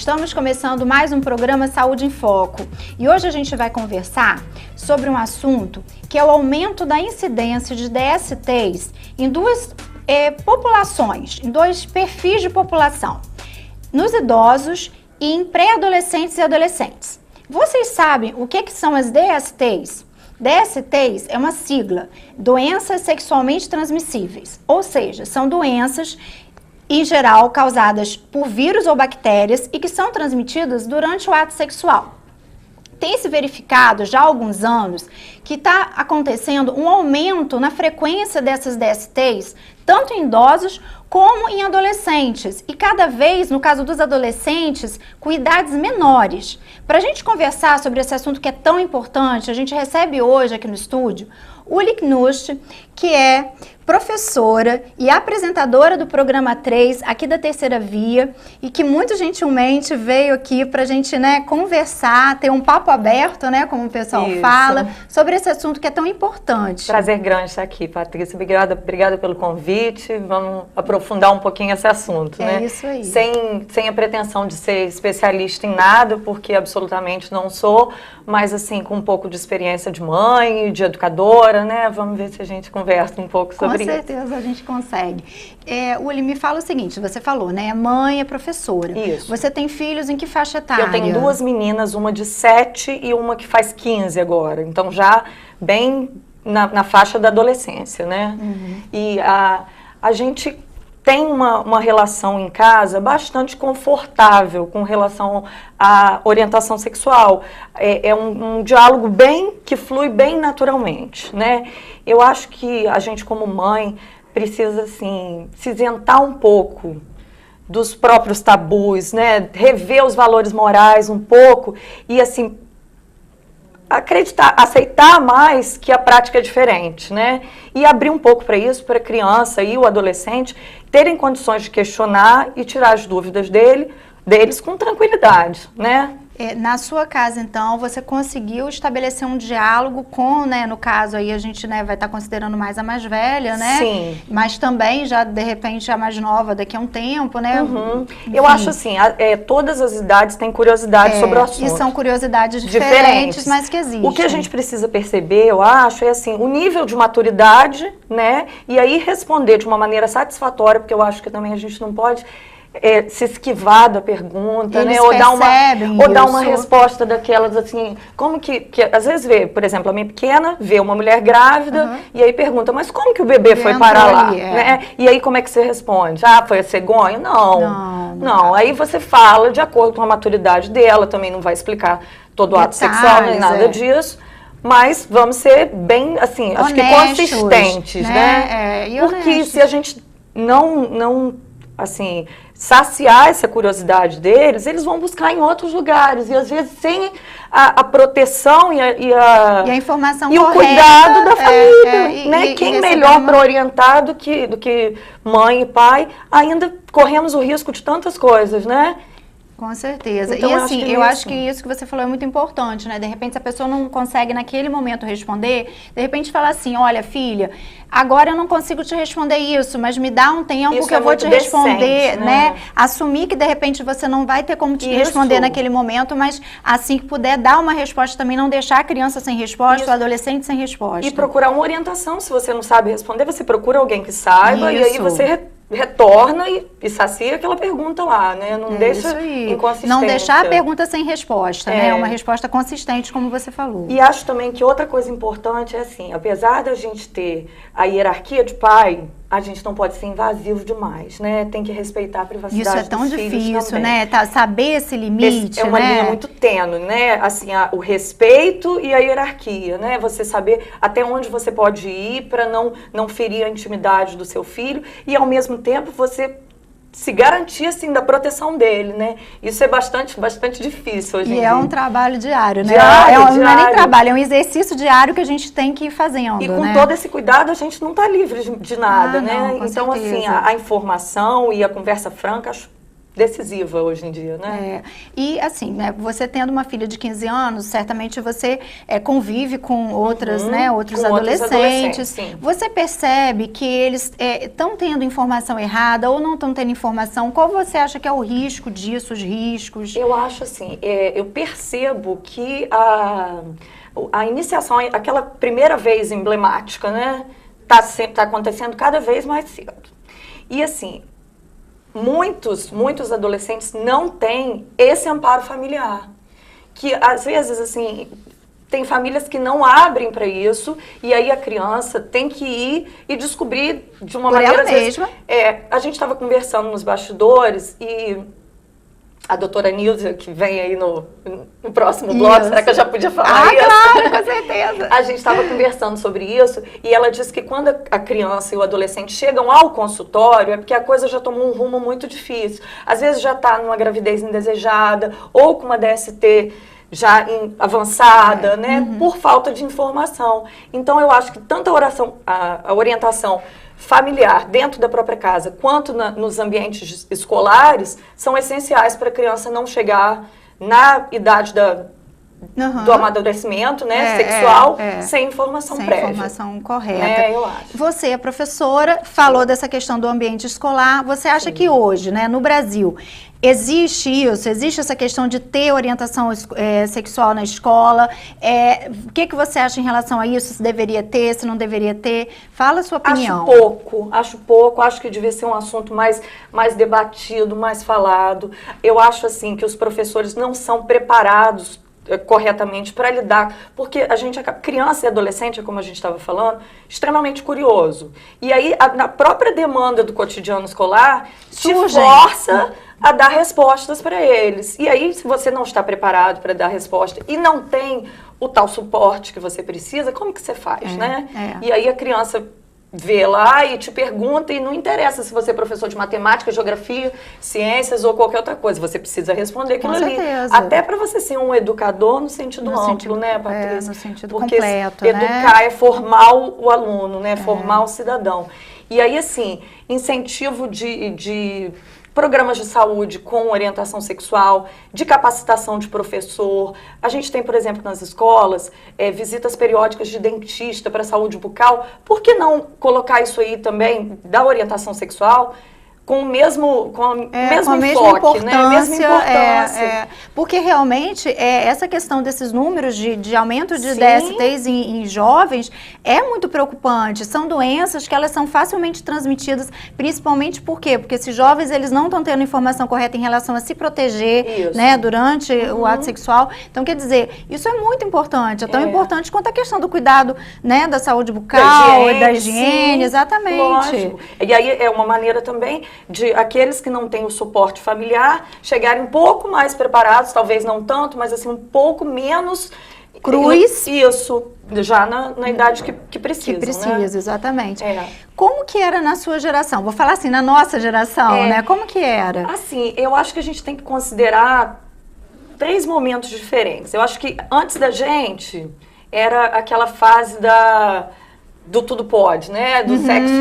Estamos começando mais um programa Saúde em Foco e hoje a gente vai conversar sobre um assunto que é o aumento da incidência de DSTs em duas populações, em dois perfis de população, nos idosos e em pré-adolescentes e adolescentes. Vocês sabem o que são as DSTs? DSTs é uma sigla, doenças sexualmente transmissíveis, ou seja, são doenças em geral causadas por vírus ou bactérias e que são transmitidas durante o ato sexual. Tem se verificado já há alguns anos que está acontecendo um aumento na frequência dessas DSTs, tanto em idosos como em adolescentes, e cada vez, no caso dos adolescentes, com idades menores. Para a gente conversar sobre esse assunto que é tão importante, a gente recebe hoje aqui no estúdio Uli Knust, que é professora e apresentadora do programa 3 aqui da Terceira Via e que muito gentilmente veio aqui para a gente, conversar, ter um papo aberto, como o pessoal fala, sobre esse assunto que é tão importante. Prazer grande estar aqui, Patrícia. Obrigada pelo convite. Vamos aprofundar um pouquinho esse assunto, É isso aí. Sem a pretensão de ser especialista em nada, porque absolutamente não sou, mas assim, com um pouco de experiência de mãe, de educadora, Vamos ver se a gente conversa um pouco sobre isso. Com certeza a gente consegue. Uli, me fala o seguinte, você falou, mãe é professora. Isso. Você tem filhos em que faixa etária? Eu tenho duas meninas, uma de 7 e uma que faz 15 agora. Então já bem na faixa da adolescência, Uhum. E a gente tem uma relação em casa bastante confortável com relação à orientação sexual. É um diálogo que flui bem naturalmente, Eu acho que a gente como mãe precisa, assim, se isentar um pouco dos próprios tabus, Rever os valores morais um pouco e, assim, aceitar mais que a prática é diferente, E abrir um pouco para isso, para a criança e o adolescente terem condições de questionar e tirar as dúvidas deles com tranquilidade, Na sua casa, então, você conseguiu estabelecer um diálogo com, no caso aí a gente vai estar considerando mais a mais velha, Sim. Mas também já, de repente, a mais nova daqui a um tempo, Uhum. Eu acho assim, todas as idades têm curiosidade sobre o assunto. E são curiosidades diferentes, mas que existem. O que a gente precisa perceber, eu acho, é assim, o nível de maturidade, E aí responder de uma maneira satisfatória, porque eu acho que também a gente não pode se esquivar da pergunta, Eles ou dar uma isso. resposta daquelas assim, como que às vezes vê, por exemplo, a minha pequena vê uma mulher grávida e aí pergunta, mas como que o bebê foi parar lá? E aí como é que você responde? Foi a cegonha? Não. Aí você fala de acordo com a maturidade dela, também não vai explicar todo o ato sexual nem nada disso. Mas vamos ser bem, assim, acho que consistentes, Porque se a gente não assim, saciar essa curiosidade deles, eles vão buscar em outros lugares. E às vezes sem a proteção e a informação e correta, o cuidado da família. Quem melhor para orientar do que mãe e pai, ainda corremos o risco de tantas coisas, Com certeza. Então, e assim, eu acho que isso que você falou é muito importante, De repente, se a pessoa não consegue naquele momento responder, de repente fala assim, olha, filha, agora eu não consigo te responder isso, mas me dá um tempo isso que eu vou te responder, decente, Assumir que de repente você não vai ter como te responder naquele momento, mas assim que puder dar uma resposta também, não deixar a criança sem resposta, o adolescente sem resposta. E procurar uma orientação, se você não sabe responder, você procura alguém que saiba e aí você retorna e sacia aquela pergunta lá, Não deixa inconsistente. Não deixar a pergunta sem resposta, Uma resposta consistente, como você falou. E acho também que outra coisa importante é assim, apesar da gente ter a hierarquia de pai, a gente não pode ser invasivo demais, Tem que respeitar a privacidade dos filhos. Isso é tão difícil, saber esse limite, É uma linha muito tênue, Assim, o respeito e a hierarquia, Você saber até onde você pode ir para não ferir a intimidade do seu filho e, ao mesmo tempo, você se garantir, assim, da proteção dele, Isso é bastante difícil hoje em dia. E é um trabalho diário, Diário. Não é nem trabalho, é um exercício diário que a gente tem que ir fazendo, E com todo esse cuidado, a gente não está livre de nada, Não, com então, certeza. assim, a informação e a conversa franca, acho decisiva hoje em dia, né? E assim, né, você tendo uma filha de 15 anos, certamente você convive com outras, né, outros adolescentes. Você percebe que eles estão tendo informação errada ou não estão tendo informação? Qual você acha que é o risco disso, os riscos? Eu acho assim, eu percebo que a iniciação, aquela primeira vez emblemática, né, tá acontecendo cada vez mais cedo. E assim, muitos adolescentes não têm esse amparo familiar, que às vezes assim tem famílias que não abrem para isso, e aí a criança tem que ir e descobrir de uma maneira ela mesma. A gente estava conversando nos bastidores e a doutora Nilza, que vem aí no próximo bloco, será que eu já podia falar isso? Claro, com certeza. A gente estava conversando sobre isso e ela disse que quando a criança e o adolescente chegam ao consultório é porque a coisa já tomou um rumo muito difícil. Às vezes já está numa gravidez indesejada ou com uma DST já avançada, né? Por falta de informação. Então eu acho que tanto a orientação familiar dentro da própria casa, quanto nos ambientes escolares, são essenciais para a criança não chegar na idade do amadurecimento, né, sexual, sem informação prévia. Sem informação correta. Eu acho. Você é professora, falou dessa questão do ambiente escolar. Você acha que hoje, né, no Brasil, existe essa questão de ter orientação sexual na escola? O que você acha em relação a isso? Se deveria ter, se não deveria ter? Fala a sua opinião. Acho pouco. Acho que devia ser um assunto mais debatido, mais falado. Eu acho, assim, que os professores não são preparados corretamente para lidar, porque a criança e adolescente, como a gente estava falando, extremamente curioso. E aí, na própria demanda do cotidiano escolar, te força a dar respostas para eles. E aí, se você não está preparado para dar resposta e não tem o tal suporte que você precisa, como que você faz, né? E aí a criança vê lá e te pergunta, e não interessa se você é professor de matemática, geografia, ciências ou qualquer outra coisa, você precisa responder aquilo ali. Até para você ser um educador no sentido amplo, né, Patrícia? No sentido porque completo, educar é formar o aluno, né, formar o cidadão. E aí, assim, incentivo de programas de saúde com orientação sexual, de capacitação de professor. A gente tem, por exemplo, nas escolas, visitas periódicas de dentista para a saúde bucal. Por que não colocar isso aí também, da orientação sexual, com o mesmo enfoque, né? A mesma importância. Porque realmente essa questão desses números de aumento de DSTs em jovens é muito preocupante. São doenças que elas são facilmente transmitidas, principalmente por quê? Porque esses jovens eles não estão tendo informação correta em relação a se proteger, né, durante o ato sexual. Então, quer dizer, isso é muito importante. É tão importante quanto a questão do cuidado, né, da saúde bucal, da higiene, exatamente. Lógico. E aí é uma maneira também de aqueles que não têm o suporte familiar chegarem um pouco mais preparados, talvez não tanto, mas assim, um pouco menos cruz. Isso, já na idade que precisa. Que precisa, né? exatamente. Como que era na sua geração? Vou falar assim, na nossa geração, né? Como que era? Assim, eu acho que a gente tem que considerar 3 momentos diferentes. Eu acho que antes da gente, era aquela fase do tudo pode, né? Do sexo...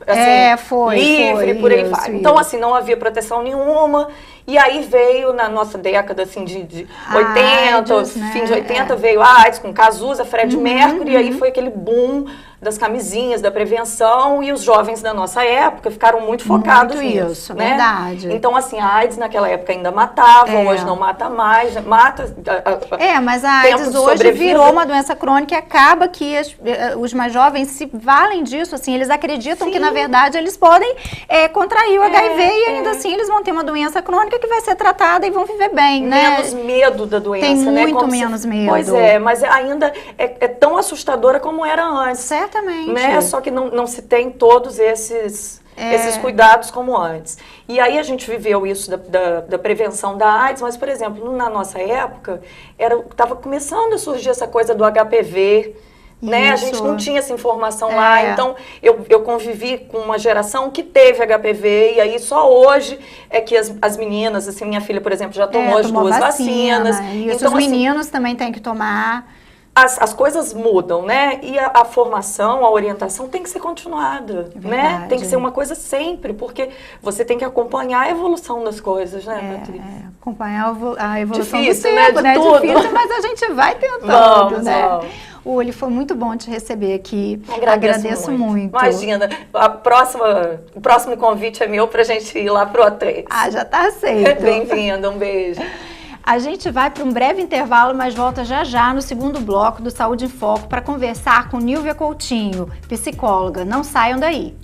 Assim, livre, por aí vai. Então, assim, não havia proteção nenhuma. E aí veio, na nossa década, assim, de 80, AIDS, né? Fim de 80, veio a AIDS com Cazuza, Fred Mercury, e aí foi aquele boom das camisinhas, da prevenção, e os jovens da nossa época ficaram muito focados nisso, né? Verdade. Então, assim, a AIDS naquela época ainda matava, hoje não mata mais, mata... mas a AIDS hoje virou uma doença crônica e acaba que os mais jovens se valem disso, assim, eles acreditam que, na verdade, eles podem contrair o HIV e ainda assim eles vão ter uma doença crônica que vai ser tratada e vão viver bem, né? Menos medo da doença, tem né? Muito menos medo. Pois mas ainda é tão assustadora como era antes. Certamente. Né? Só que não se tem todos esses cuidados como antes. E aí a gente viveu isso da prevenção da AIDS, mas, por exemplo, na nossa época, estava começando a surgir essa coisa do HPV, né? A gente não tinha essa informação lá, então eu convivi com uma geração que teve HPV, e aí só hoje é que as meninas, assim, minha filha, por exemplo, já tomou as 2 vacinas. E então, os meninos também têm que tomar. as coisas mudam, né? E a formação, a orientação tem que ser continuada, né? Tem que ser uma coisa sempre, porque você tem que acompanhar a evolução das coisas, né, Beatriz? Acompanhar a evolução difícil, do tempo, né? É difícil, mas a gente vai tentando, né? Vamos. Uli, foi muito bom te receber aqui. Agradeço muito. Imagina, o próximo convite é meu pra gente ir lá pro O3. Já tá aceito. Bem-vinda, um beijo. A gente vai para um breve intervalo, mas volta já no segundo bloco do Saúde em Foco para conversar com Nívia Coutinho, psicóloga. Não saiam daí.